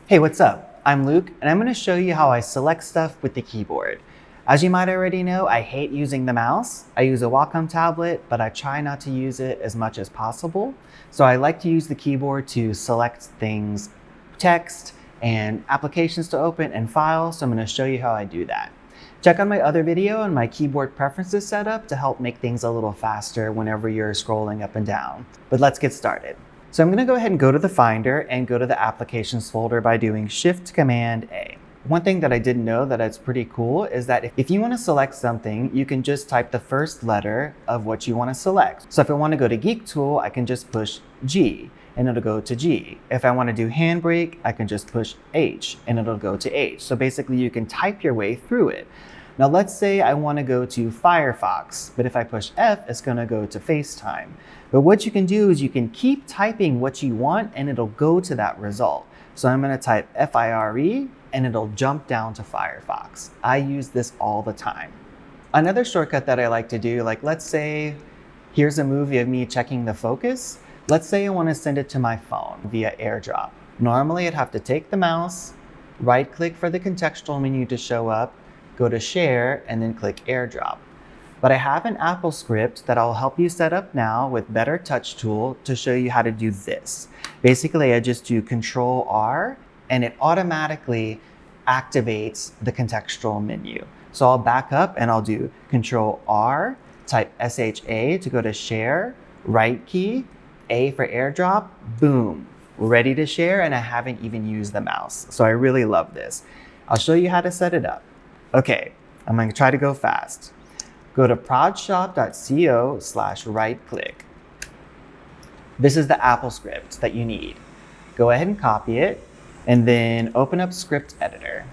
Hey, what's up? I'm Luke, and I'm going to show you how I select stuff with the keyboard. As you might already know, I hate using the mouse. I use a Wacom tablet, but I try not to use it as much as possible. So I like to use the keyboard to select things, text, and applications to open and files, so I'm going to show you how I do that. Check out my other video on my keyboard preferences setup to help make things a little faster whenever you're scrolling up and down. But let's get started. So I'm going to go ahead and go to the Finder and go to the Applications folder by doing Shift-Command-A. One thing that I didn't know that it's pretty cool is that if you want to select something, you can just type the first letter of what you want to select. So if I want to go to Geek Tool, I can just push G and it'll go to G. If I want to do Handbrake, I can just push H and it'll go to H. So basically you can type your way through it. Now let's say I want to go to Firefox, but if I push F, it's going to go to FaceTime. But what you can do is you can keep typing what you want and it'll go to that result. So I'm going to type FIRE and it'll jump down to Firefox. I use this all the time. Another shortcut that I like to do, like let's say here's a movie of me checking the focus. Let's say I want to send it to my phone via airdrop. Normally I'd have to take the mouse, right click for the contextual menu to show up, go to share, and then click airdrop. But I have an Apple script that I'll help you set up now with BetterTouchTool to show you how to do this. Basically, I just do Control R and it automatically activates the contextual menu. So I'll back up and I'll do Control R, type SHA to go to share, right key, A for airdrop, boom, ready to share, and I haven't even used the mouse. So I really love this. I'll show you how to set it up. Okay, I'm gonna try to go fast. Go to prodshop.co/right click. This is the Apple script that you need. Go ahead and copy it and then open up Script Editor.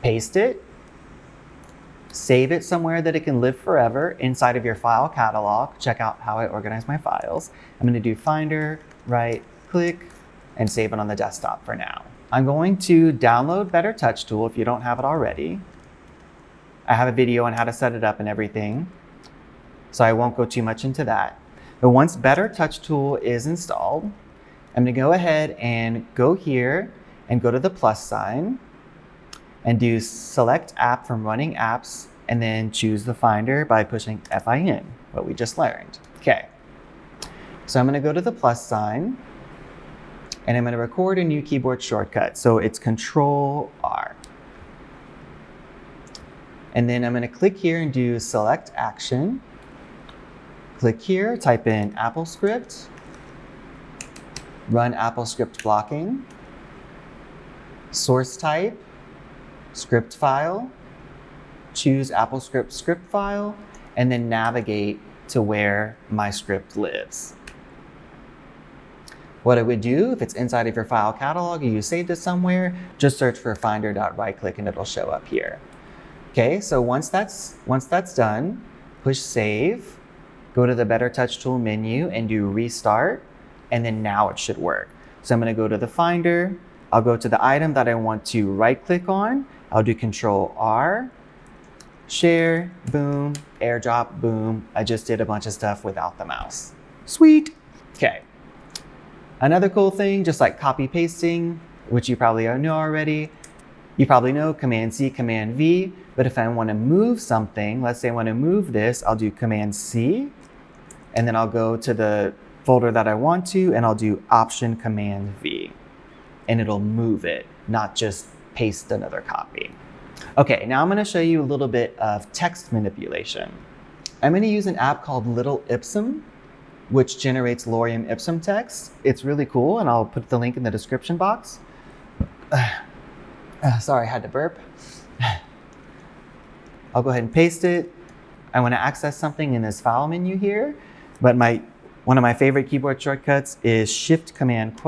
Paste it, save it somewhere that it can live forever inside of your file catalog. Check out how I organize my files. I'm gonna do Finder, right click, and save it on the desktop for now. I'm going to download BetterTouchTool if you don't have it already. I have a video on how to set it up and everything, so I won't go too much into that. But once BetterTouchTool is installed, I'm gonna go ahead and go here and go to the plus sign and do Select App from Running Apps and then choose the Finder by pushing FIN, what we just learned. Okay, so I'm gonna go to the plus sign and I'm gonna record a new keyboard shortcut. So it's Control R. And then I'm gonna click here and do Select Action. Click here, type in Apple Script, run Apple Script blocking, source type, script file, choose Apple Script script file, and then navigate to where my script lives. What I would do if it's inside of your file catalog or you saved it somewhere, just search for finder.rightclick and it'll show up here. Okay, so once that's done, push save, go to the BetterTouchTool menu and do restart, and then now it should work. So I'm gonna go to the Finder, I'll go to the item that I want to right click on, I'll do Control R, share, boom, airdrop, boom. I just did a bunch of stuff without the mouse. Sweet, okay. Another cool thing, just like copy pasting, which you probably know already, you probably know Command-C, Command-V, but if I want to move something, let's say I want to move this, I'll do Command-C, and then I'll go to the folder that I want to, and I'll do Option Command-V, and it'll move it, not just paste another copy. Okay, now I'm going to show you a little bit of text manipulation. I'm going to use an app called Little Ipsum, which generates Lorem Ipsum text. It's really cool, and I'll put the link in the description box. Sorry, I had to burp. I'll go ahead and paste it. I want to access something in this file menu here, but one of my favorite keyboard shortcuts is Shift-Command ?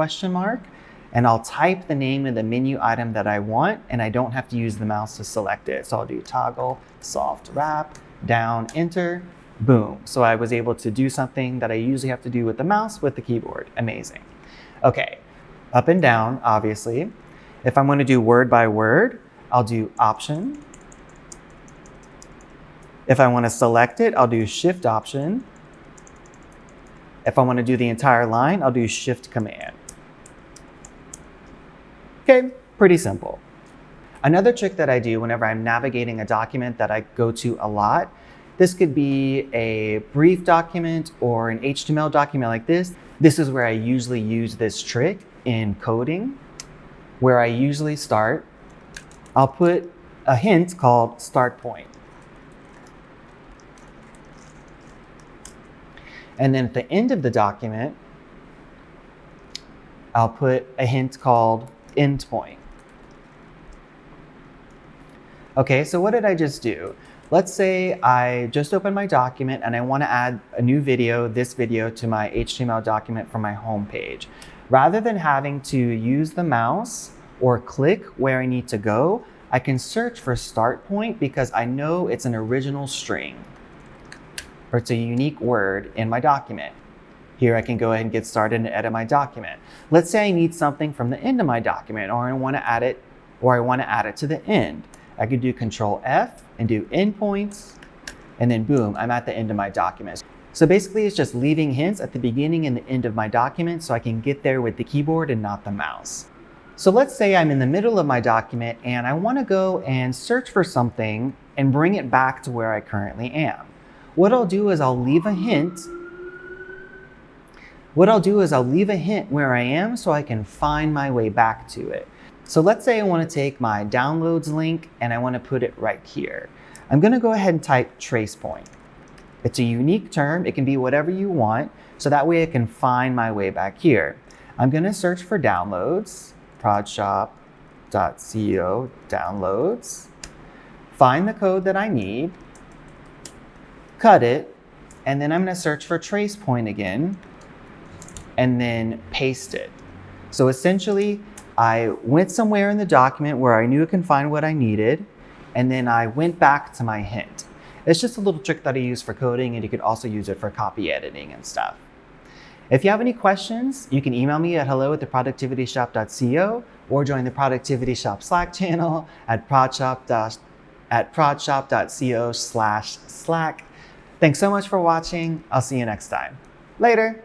And I'll type the name of the menu item that I want, and I don't have to use the mouse to select it. So I'll do toggle, soft wrap, down, enter, boom. So I was able to do something that I usually have to do with the mouse with the keyboard. Amazing. Okay, up and down, obviously. If I'm going to do word by word, I'll do Option. If I want to select it, I'll do Shift Option. If I want to do the entire line, I'll do Shift Command. Okay, pretty simple. Another trick that I do whenever I'm navigating a document that I go to a lot, this could be a brief document or an HTML document like this. This is where I usually use this trick in coding, where I usually start. I'll put a hint called startpoint. And then at the end of the document, I'll put a hint called endpoint. Okay, so what did I just do? Let's say I just opened my document and I want to add a new video, this video, to my HTML document from my home page. Rather than having to use the mouse or click where I need to go, I can search for start point because I know it's an original string or it's a unique word in my document. Here I can go ahead and get started and edit my document. Let's say I need something from the end of my document or I want to add it to the end. I could do Control F and do endpoints, and then boom, I'm at the end of my document. So basically it's just leaving hints at the beginning and the end of my document so I can get there with the keyboard and not the mouse. So let's say I'm in the middle of my document and I want to go and search for something and bring it back to where I currently am. What I'll do is I'll leave a hint where I am so I can find my way back to it. So let's say I want to take my downloads link and I want to put it right here. I'm going to go ahead and type tracepoint. It's a unique term. It can be whatever you want. So that way I can find my way back here. I'm going to search for downloads, prodshop.co downloads, find the code that I need, cut it, and then I'm going to search for tracepoint again, and then paste it. So essentially, I went somewhere in the document where I knew I can find what I needed, and then I went back to my hint. It's just a little trick that I use for coding, and you could also use it for copy editing and stuff. If you have any questions, you can email me at hello@theproductivityshop.co or join the Productivity Shop Slack channel at prodshop.co/Slack. Thanks so much for watching. I'll see you next time. Later.